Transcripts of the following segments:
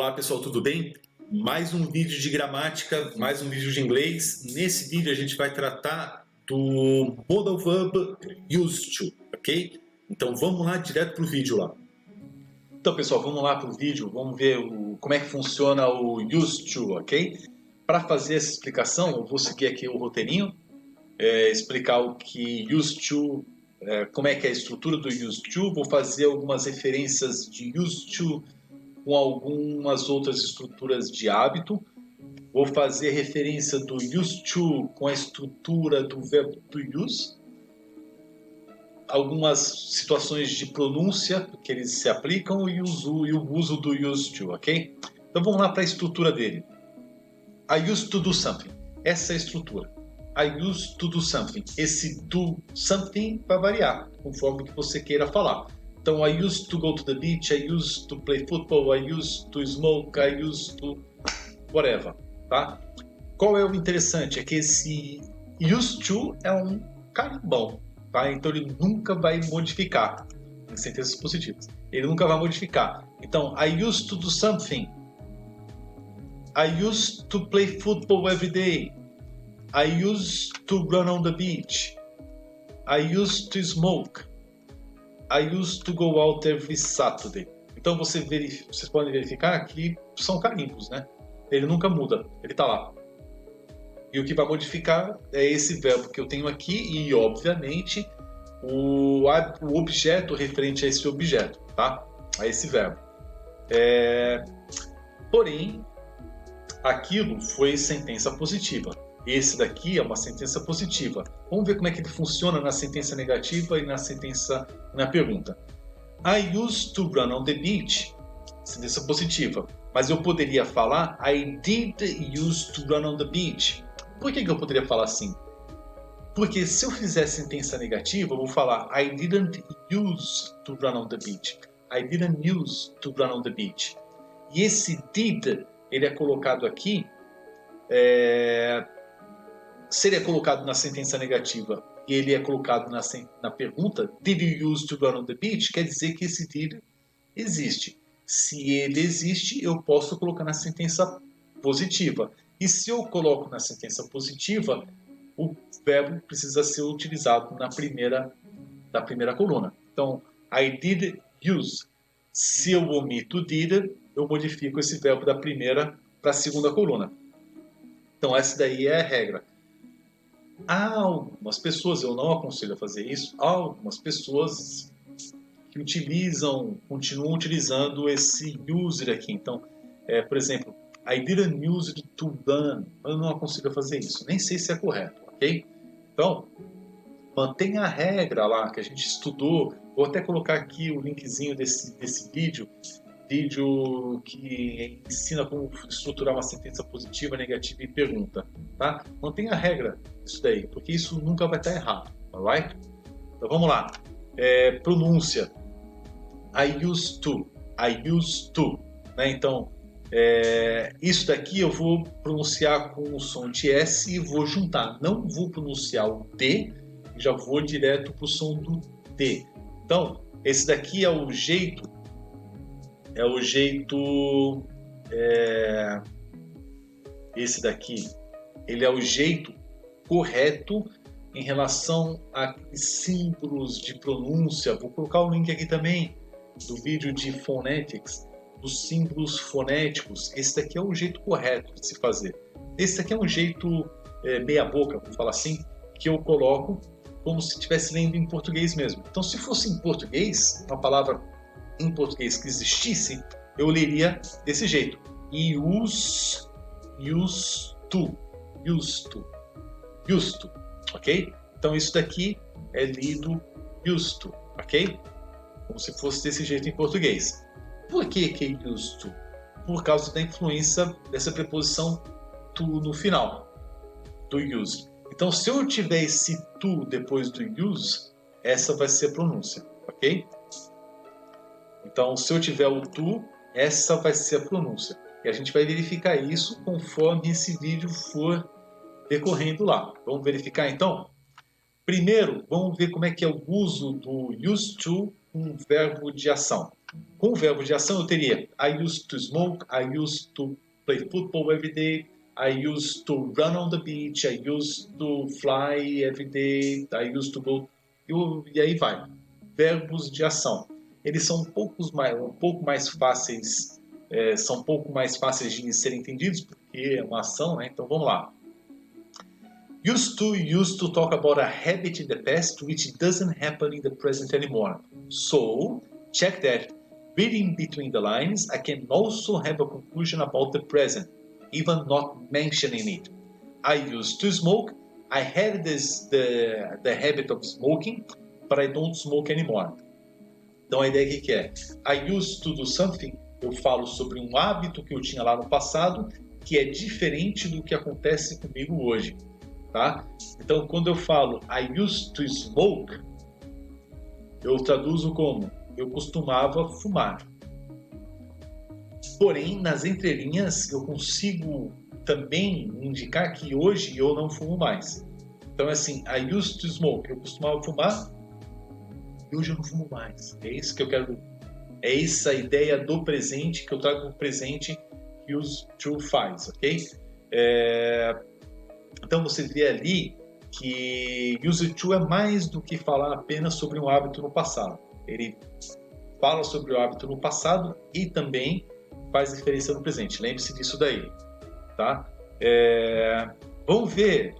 Olá pessoal, tudo bem? Mais um vídeo de gramática, mais um vídeo de inglês. Nesse vídeo a gente vai tratar do modal verb used to, ok? Então vamos lá direto para o vídeo lá. Então pessoal, vamos lá para o vídeo, vamos ver como é que funciona o used to, ok? Para fazer essa explicação, eu vou seguir aqui o roteirinho, explicar o que used to, como é que é a estrutura do used to, vou fazer algumas referências de used to com algumas outras estruturas de hábito. Vou fazer referência do used to com a estrutura do verbo to use. Algumas situações de pronúncia que eles se aplicam e o uso do used to, ok? Então vamos lá para a estrutura dele. I used to do something. Essa é a estrutura. I used to do something. Esse do something vai variar conforme o que você queira falar. Então, I used to go to the beach, I used to play football, I used to smoke, I used to whatever, tá? Qual é o interessante? É que esse used to é um carimbão, tá? Então, ele nunca vai modificar em sentenças positivas. Ele nunca vai modificar. Então, I used to do something. I used to play football every day. I used to run on the beach. I used to smoke. I used to go out every Saturday. Então vocês podem verificar que são carimbos, né? Ele nunca muda, ele está lá. E o que vai modificar é esse verbo que eu tenho aqui e, obviamente, o objeto referente a esse objeto, tá? A esse verbo. Porém, aquilo foi sentença positiva. Esse daqui é uma sentença positiva. Vamos ver como é que ele funciona na sentença negativa e na pergunta. I used to run on the beach. Sentença positiva. Mas eu poderia falar I did used to run on the beach. Por que eu poderia falar assim? Porque se eu fizer sentença negativa, eu vou falar I didn't use to run on the beach. I didn't use to run on the beach. E esse did, ele é colocado aqui... Se ele é colocado na sentença negativa e ele é colocado na pergunta, did you use to run on the beach? Quer dizer que esse did existe. Se ele existe, eu posso colocar na sentença positiva. E se eu coloco na sentença positiva, o verbo precisa ser utilizado na primeira coluna. Então, I did use. Se eu omito o did, eu modifico esse verbo da primeira para a segunda coluna. Então, essa daí é a regra. Há algumas pessoas, eu não aconselho a fazer isso, há algumas pessoas que continuam utilizando esse user aqui. Então, por exemplo, I didn't use it to run. Eu não aconselho a fazer isso, nem sei se é correto, ok? Então, mantenha a regra lá que a gente estudou. Vou até colocar aqui o linkzinho desse vídeo que ensina como estruturar uma sentença positiva, negativa e pergunta, tá? Mantenha a regra disso daí, porque isso nunca vai estar errado, alright? Então vamos lá. Pronúncia. I used to, né? Então, isso daqui eu vou pronunciar com o som de S e vou juntar. Não vou pronunciar o D, já vou direto para o som do D. Então, esse daqui é o jeito esse daqui, ele é o jeito correto em relação a símbolos de pronúncia. Vou colocar o link aqui também do vídeo de phonetics, dos símbolos fonéticos. Esse daqui é o jeito correto de se fazer. Esse daqui é um jeito meia boca, vamos falar assim, que eu coloco como se estivesse lendo em português mesmo. Então, se fosse em português, uma palavra em português que existisse, eu leria desse jeito. Used to, ok? Então isso daqui é lido used to, ok? Como se fosse desse jeito em português. Por que é used to? Por causa da influência dessa preposição to no final, do use. Então se eu tiver esse to depois do use, essa vai ser a pronúncia, ok? Então, se eu tiver o to, essa vai ser a pronúncia. E a gente vai verificar isso conforme esse vídeo for decorrendo lá. Vamos verificar então? Primeiro, vamos ver como é que é o uso do used to com um verbo de ação. Com o verbo de ação eu teria I used to smoke, I used to play football every day, I used to run on the beach, I used to fly every day, I used to go... E aí vai. Verbos de ação. Eles são um pouco mais fáceis, são um pouco mais fáceis de serem entendidos, porque é uma ação, né? Então vamos lá. Used to talk about a habit in the past which doesn't happen in the present anymore. So, check that. Reading between the lines, I can also have a conclusion about the present, even not mentioning it. I used to smoke. I had the habit of smoking, but I don't smoke anymore. Então a ideia que é? I used to do something. Eu falo sobre um hábito que eu tinha lá no passado, que é diferente do que acontece comigo hoje. Tá? Então, quando eu falo I used to smoke, eu traduzo como eu costumava fumar. Porém, nas entrelinhas, eu consigo também indicar que hoje eu não fumo mais. Então, assim, I used to smoke, eu costumava fumar e hoje eu não fumo mais. É isso que eu quero. É essa ideia do presente que eu trago no presente que use to faz, ok? Então você vê ali que use to é mais do que falar apenas sobre um hábito no passado. Ele fala sobre o hábito no passado e também faz referência no presente. Lembre-se disso daí, tá? Vamos ver.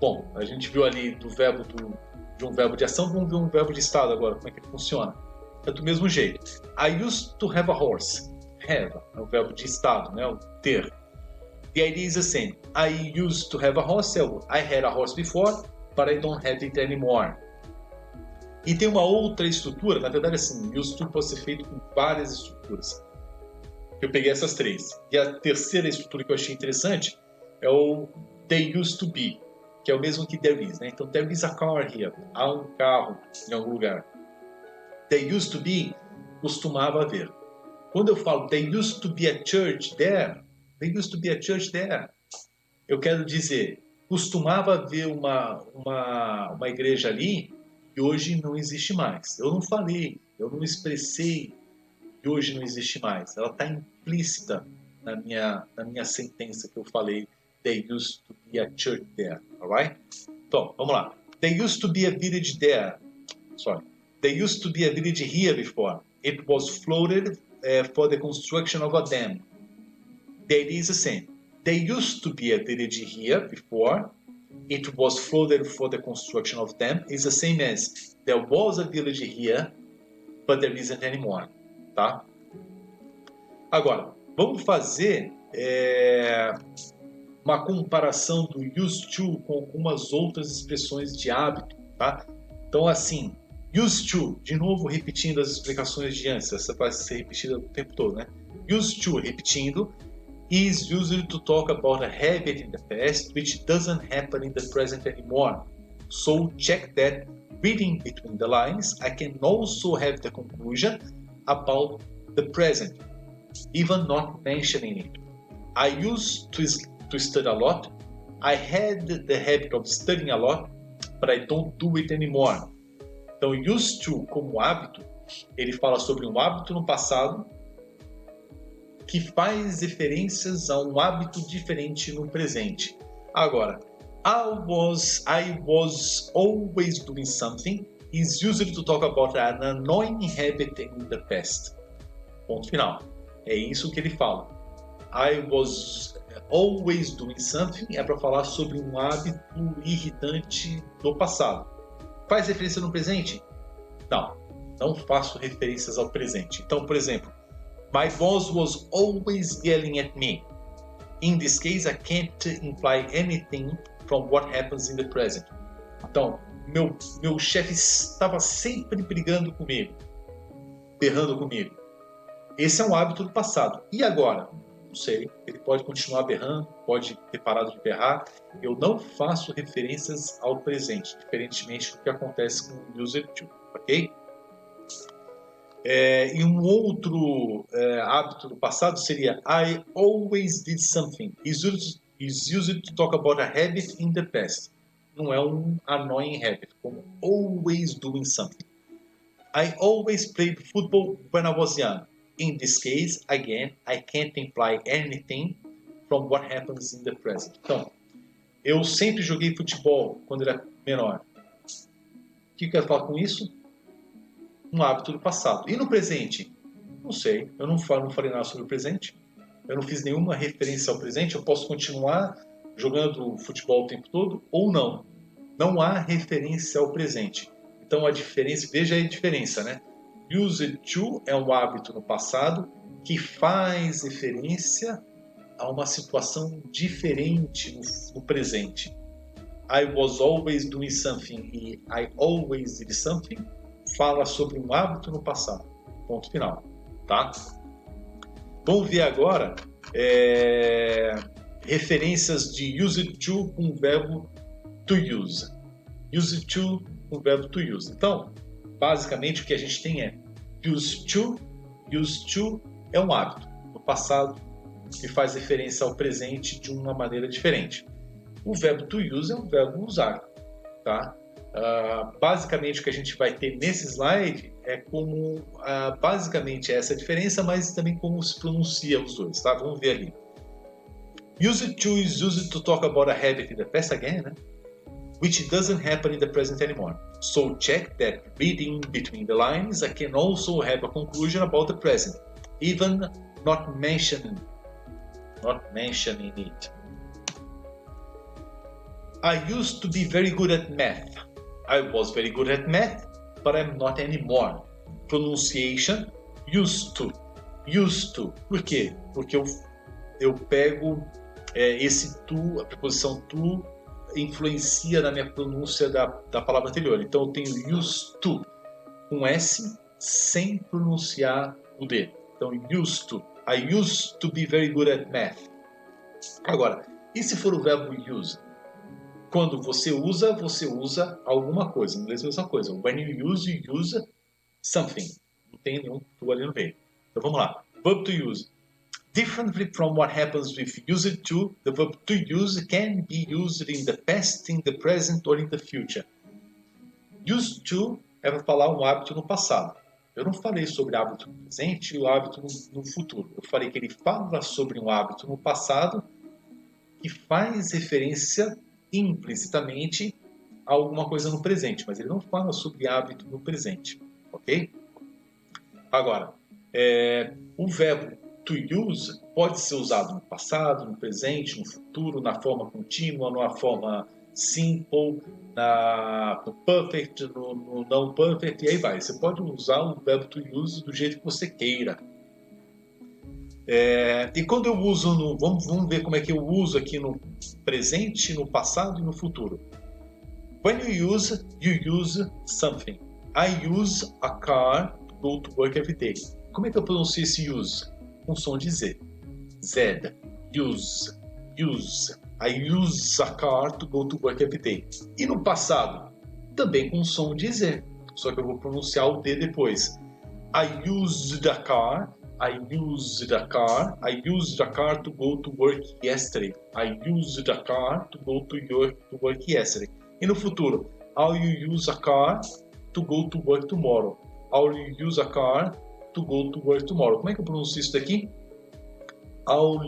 Bom, a gente viu ali de um verbo de ação, vamos ver um verbo de estado agora, como é que ele funciona. É do mesmo jeito. I used to have a horse. Have é o verbo de estado, né? O ter. The idea is the same. I used to have a horse. I had a horse before, but I don't have it anymore. E tem uma outra estrutura, na verdade, assim, used to pode ser feito com várias estruturas. Eu peguei essas três. E a terceira estrutura que eu achei interessante é o they used to be, que é o mesmo que there is, né? Então, there is a car here. Há um carro em algum lugar. They used to be, costumava haver. Quando eu falo they used to be a church there, they used to be a church there, eu quero dizer, costumava haver uma igreja ali e hoje não existe mais. Eu não falei, eu não expressei que hoje não existe mais. Ela está implícita na minha sentença que eu falei, they used to be a church there, alright? Então, vamos lá. They used to be a village there. Sorry. There used to be a village here before. It was floated for the construction of a dam. The idea is the same. There used to be a village here before. It was floated for the construction of dam. It's the same as there was a village here, but there isn't anymore. Tá? Agora, vamos fazer uma comparação do used to com algumas outras expressões de hábito. Tá? Então, assim, used to, de novo repetindo as explicações de antes, essa vai ser repetida o tempo todo, né? Used to, repetindo, is used to talk about a habit in the past which doesn't happen in the present anymore. So check that. Reading between the lines, I can also have the conclusion about the present, even not mentioning it. I used to study a lot. I had the habit of studying a lot, but I don't do it anymore. Então, used to, como hábito, ele fala sobre um hábito no passado que faz referências a um hábito diferente no presente. Agora, I was always doing something is used to talk about an annoying habit in the past. Ponto final. É isso que ele fala. I was always doing something é para falar sobre um hábito irritante do passado. Faz referência no presente? Não faço referências ao presente. Então, por exemplo, my boss was always yelling at me. In this case, I can't imply anything from what happens in the present. Então, meu chefe estava sempre brigando comigo, berrando comigo. Esse é um hábito do passado. E agora? Não sei. Ele pode continuar berrando, pode ter parado de berrar. Eu não faço referências ao presente, diferentemente do que acontece com o user to, ok? E um outro hábito do passado seria I always did something. Is used to talk about a habit in the past. Não é um annoying habit, como always doing something. I always played football when I was young. In this case, again, I can't imply anything from what happens in the present. Então, eu sempre joguei futebol quando era menor. O que eu quero falar com isso? Um hábito do passado. E no presente? Não sei. Eu não falei nada sobre o presente. Eu não fiz nenhuma referência ao presente. Eu posso continuar jogando futebol o tempo todo ou não. Não há referência ao presente. Então a diferença, veja a diferença, né? Used to é um hábito no passado que faz referência a uma situação diferente no presente. I was always doing something e I always did something fala sobre um hábito no passado. Ponto final. Tá? Vamos ver agora referências de used to com o verbo to use. Used to com o verbo to use. Então, basicamente o que a gente tem é used to é um hábito no passado que faz referência ao presente de uma maneira diferente. O verbo to use é um verbo usar, tá? Basicamente o que a gente vai ter nesse slide é como basicamente essa diferença, mas também como se pronuncia os dois, tá? Vamos ver ali. Used to is used to talk about a habit in the past again, né? Which doesn't happen in the present anymore. So check that reading between the lines, I can also have a conclusion about the present, even not mentioning it. I used to be very good at math. I was very good at math, but I'm not anymore. Pronunciation, used to. Used to. Por quê? Porque eu pego esse to, a preposição to, influencia na minha pronúncia da palavra anterior. Então eu tenho used to com S sem pronunciar o D. Então used to. I used to be very good at math. Agora, e se for o verbo use? Quando você usa alguma coisa. Em inglês é a mesma coisa. When you use something. Não tem nenhum to ali no meio. Então vamos lá. Verb to use. Differently from what happens with used to, the verb to use can be used in the past, in the present or in the future. Used to é para falar um hábito no passado. Eu não falei sobre hábito no presente e o hábito no futuro. Eu falei que ele fala sobre um hábito no passado que faz referência implicitamente a alguma coisa no presente, mas ele não fala sobre hábito no presente, ok? Agora, o verbo to use pode ser usado no passado, no presente, no futuro, na forma contínua, na forma simple, no perfect, no não perfect, e aí vai. Você pode usar o verbo to use do jeito que você queira. E quando eu uso vamos ver como é que eu uso aqui no presente, no passado e no futuro. When you use something. I use a car to go to work every day. Como é que eu pronuncio esse use? Com som de Z. Z. Use. I use a car to go to work every day. E no passado? Também com som de Z. Só que eu vou pronunciar o D depois. I used a car to go to work yesterday. I used a car to go to work yesterday. E no futuro, I'll use a car to go to work tomorrow. I'll use a car to go to work tomorrow. Como é que eu pronuncio isso daqui? I'll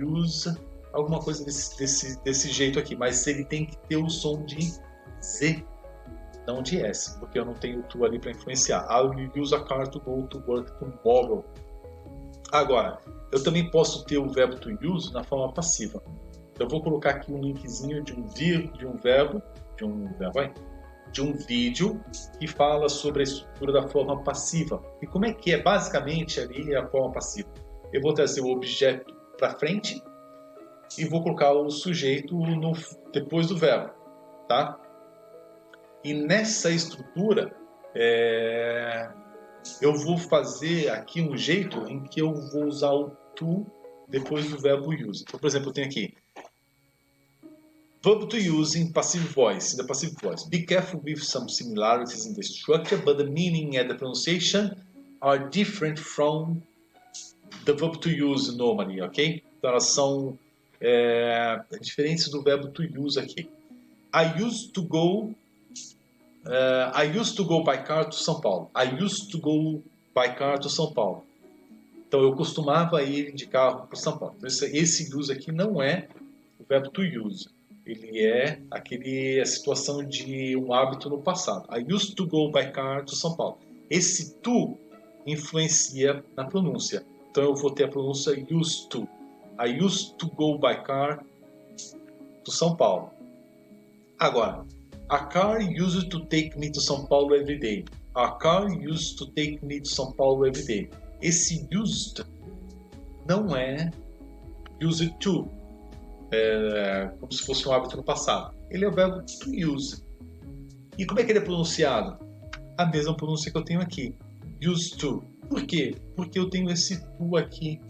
use alguma coisa desse jeito aqui, mas ele tem que ter o som de Z, não de S, porque eu não tenho to ali para influenciar. I'll use a car to go to work tomorrow. Agora, eu também posso ter o verbo to use na forma passiva. Eu vou colocar aqui um linkzinho de um vídeo que fala sobre a estrutura da forma passiva. E como é que é basicamente ali a forma passiva? Eu vou trazer o objeto para frente e vou colocar o sujeito depois do verbo, tá? E nessa estrutura, eu vou fazer aqui um jeito em que eu vou usar o to depois do verbo use. Então, por exemplo, eu tenho aqui verb to use in passive voice, in the passive voice. Be careful with some similarities in the structure, but the meaning and the pronunciation are different from the verb to use normally, ok? Então elas são diferentes do verbo to use aqui. I used to go by car to São Paulo. I used to go by car to São Paulo. Então eu costumava ir de carro para São Paulo. Então, esse use aqui não é o verbo to use. Ele é a situação de um hábito no passado. I used to go by car to São Paulo. Esse to influencia na pronúncia. Então eu vou ter a pronúncia used to. I used to go by car to São Paulo. Agora, a car used to take me to São Paulo every day. A car used to take me to São Paulo every day. Esse used não é used to, como se fosse um hábito no passado. Ele é o verbo to use. E como é que ele é pronunciado? A mesma pronúncia que eu tenho aqui. Used to. Por quê? Porque eu tenho esse to aqui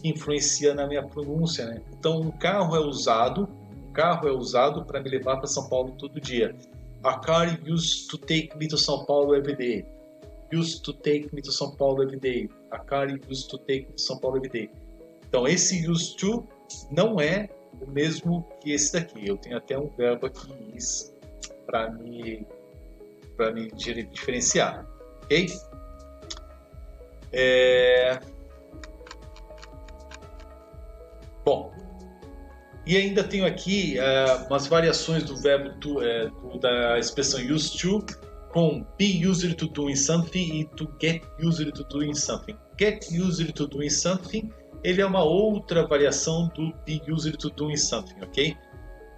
que influencia na minha pronúncia, né? Então, um carro é usado para me levar para São Paulo todo dia. A car used to take me to São Paulo every day. Used to take me to São Paulo every day. A car used to take me to São Paulo every day. Então, esse used to não é o mesmo que esse daqui. Eu tenho até um verbo aqui, is, para me diferenciar. Ok? Bom, e ainda tenho aqui umas variações do verbo da expressão used to, com be used to doing something e to get used to doing something. Get used to doing something, ele é uma outra variação do be used to doing something, ok?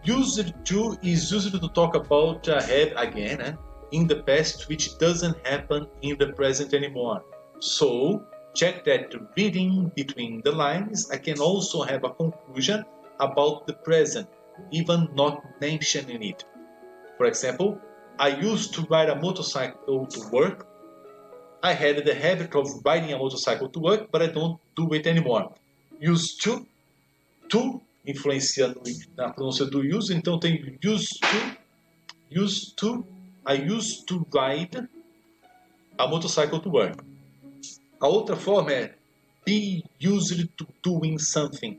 Used to is used to talk about a have again in the past, which doesn't happen in the present anymore. So, check that reading between the lines, I can also have a conclusion about the present, even not mentioning it. For example, I used to ride a motorcycle to work. I had the habit of riding a motorcycle to work, but I don't do it anymore. Used to influencia na pronúncia do use, então tem used to, I used to ride a motorcycle to work. A outra forma é be used to doing something.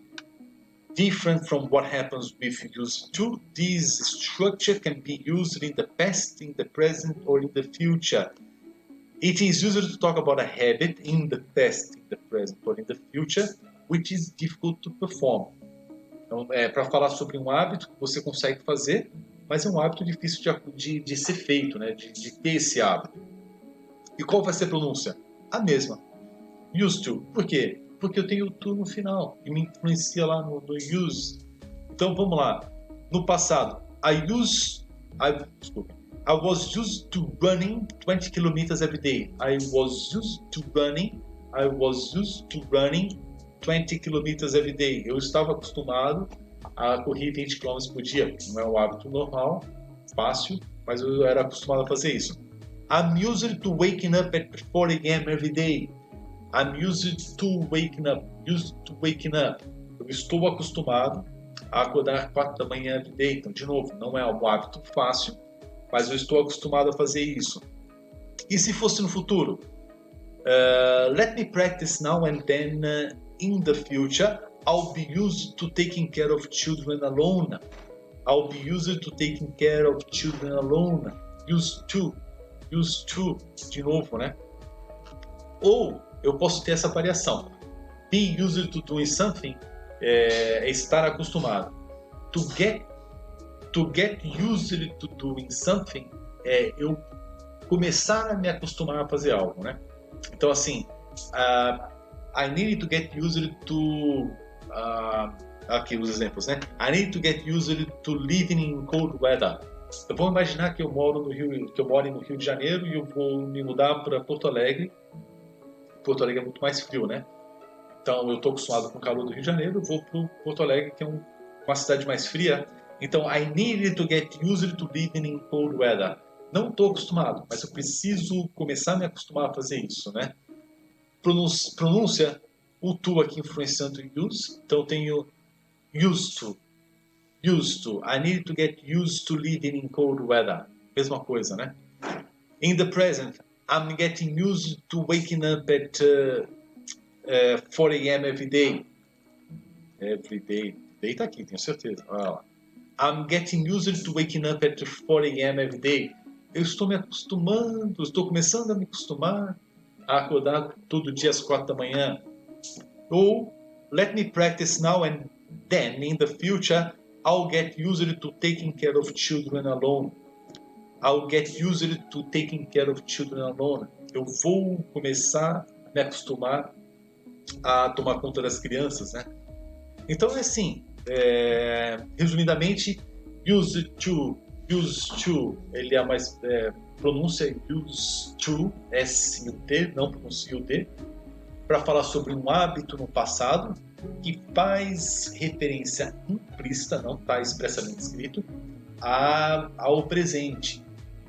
Different from what happens with used to, this structure can be used in the past, in the present, or in the future. It is used to talk about a habit in the past, in the present, or in the future, which is difficult to perform. Então, para falar sobre um hábito que você consegue fazer, mas é um hábito difícil de ser feito, né? de ter esse hábito. E qual vai ser a pronúncia? A mesma. Used to. Por quê? Porque eu tenho o to no final e me influencia lá no use. Então vamos lá. No passado, I was used to running 20 kilometers every day. I was used to running 20 kilometers every day. Eu estava acostumado a correr 20 km por dia. Não é um hábito normal, fácil, mas eu era acostumado a fazer isso. I'm used to waking up at 4 a.m. every day. I'm used to waking up. Eu estou acostumado a acordar 4 da manhã every day. Então, de novo, não é um hábito fácil, mas eu estou acostumado a fazer isso. E se fosse no futuro? Let me practice now and then in the future. I'll be used to taking care of children alone. I'll be used to taking care of children alone. Used to, de novo, né? Ou eu posso ter essa variação. Be used to doing something é estar acostumado. To get used to doing something é eu começar a me acostumar a fazer algo, né? Então, assim, I need to get used to... aqui os exemplos, né? I need to get used to living in cold weather. Então, vamos imaginar que eu moro no Rio de Janeiro e eu vou me mudar para Porto Alegre. Porto Alegre é muito mais frio, né? Então, eu estou acostumado com o calor do Rio de Janeiro, eu vou para Porto Alegre, que é uma cidade mais fria. Então, I needed to get used to living in cold weather. Não estou acostumado, mas eu preciso começar a me acostumar a fazer isso, né? Pronúncia, o to aqui influenciando o use. Então, eu tenho used to. I need to get used to living in cold weather. Mesma coisa, né? In the present, I'm getting used to waking up at 4 a.m. every day. Every day. Day tá aqui, tenho certeza. Olha lá. I'm getting used to waking up at 4 a.m. every day. Eu estou me acostumando, estou começando a me acostumar a acordar todo dia às 4 da manhã. Ou, let me practice now and then in the future I'll get used to taking care of children alone. I'll get used to taking care of children alone. Eu vou começar a me acostumar a tomar conta das crianças, né? Então é assim, resumidamente, used to, ele é a mais pronúncia used to, S-U-T, não pronuncia o D, para falar sobre um hábito no passado que faz referência implícita, não está expressamente escrito, ao presente.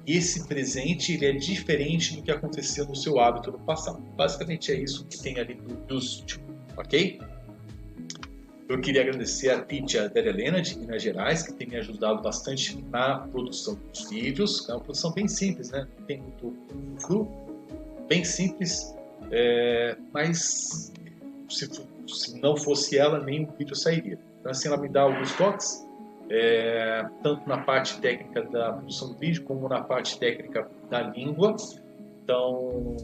E esse presente ele é diferente do que aconteceu no seu hábito no passado. Basicamente é isso que tem ali no used to, ok? Eu queria agradecer a teacher Vera Helena de Minas Gerais, que tem me ajudado bastante na produção dos vídeos. É uma produção bem simples, né? Tem muito flu, bem simples, mas se não fosse ela, nem o vídeo sairia. Então assim, ela me dá alguns toques, tanto na parte técnica da produção do vídeo, como na parte técnica da língua. Então,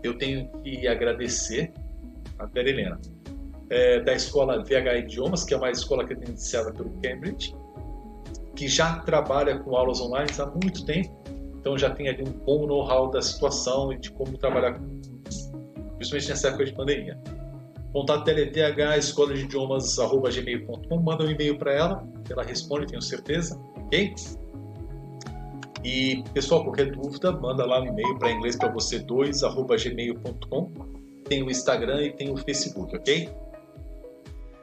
eu tenho que agradecer a Vera Helena. Da escola VH Idiomas, que é uma escola credenciada pelo Cambridge, que já trabalha com aulas online há muito tempo, então já tem ali um bom know-how da situação e de como trabalhar, principalmente nessa época de pandemia. Contato TLTH, escola de idiomas@gmail.com, manda um e-mail para ela, que ela responde, tenho certeza, ok? E pessoal, qualquer dúvida, manda lá um e-mail para inglêspravocê2@gmail.com. Tem o Instagram e tem o Facebook, ok?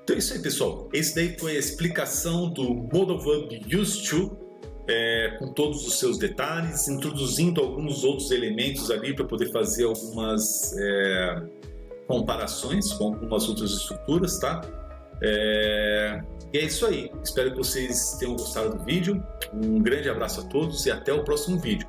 Então é isso aí, pessoal. Esse daí foi a explicação do modal verb used to, com todos os seus detalhes, introduzindo alguns outros elementos ali para poder fazer algumas comparações com algumas outras estruturas, tá? E é isso aí. Espero que vocês tenham gostado do vídeo. Um grande abraço a todos e até o próximo vídeo.